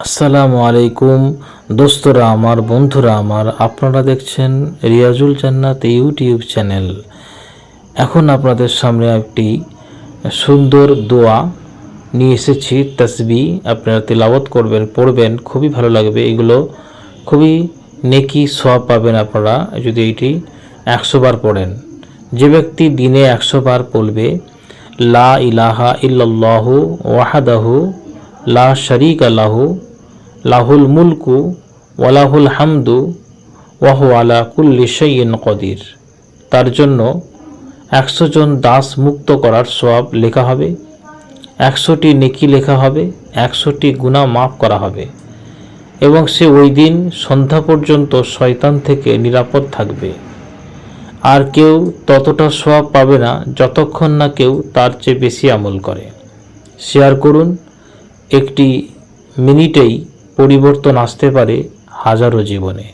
আসসালামু আলাইকুম দোস্তরা আমার, বন্ধুরা আমার, আপনারা দেখছেন রিয়াজুল জান্নাত ইউটিউব চ্যানেল। এখন আপনাদের সামনে একটি সুন্দর দোয়া নিয়ে এসেছি, তাসবিহ। আপনারা তিলাওয়াত করবেন, পড়বেন, খুবই ভালো লাগবে। এগুলো খুবই নেকি সওয়াব পাবেন আপনারা যদি এটি 100 বার পড়েন। যে ব্যক্তি দিনে 100 বার পড়বে, লা ইলাহা ইল্লাল্লাহু ওয়াহদাহু লা শারীকা লাহু লাহুল মুলকু ওয়ালাহুল হামদু ওয়াহু আলা কুল্লি শাইইন কদির, তার জন্য 100 জন দাস মুক্ত করার সওয়াব লেখা হবে, 100টি নেকি লেখা হবে, 100টি গুনাহ মাফ করা হবে এবং সে ওই দিন সন্ধ্যা পর্যন্ত শয়তান থেকে নিরাপদ থাকবে। আর কেউ ততটা সওয়াব পাবে না যতক্ষণ না কেউ তার চেয়ে বেশি আমল করে। শেয়ার করুন, একটি মিনিটেই পরিবর্তন আসতে পারে হাজারো জীবনে।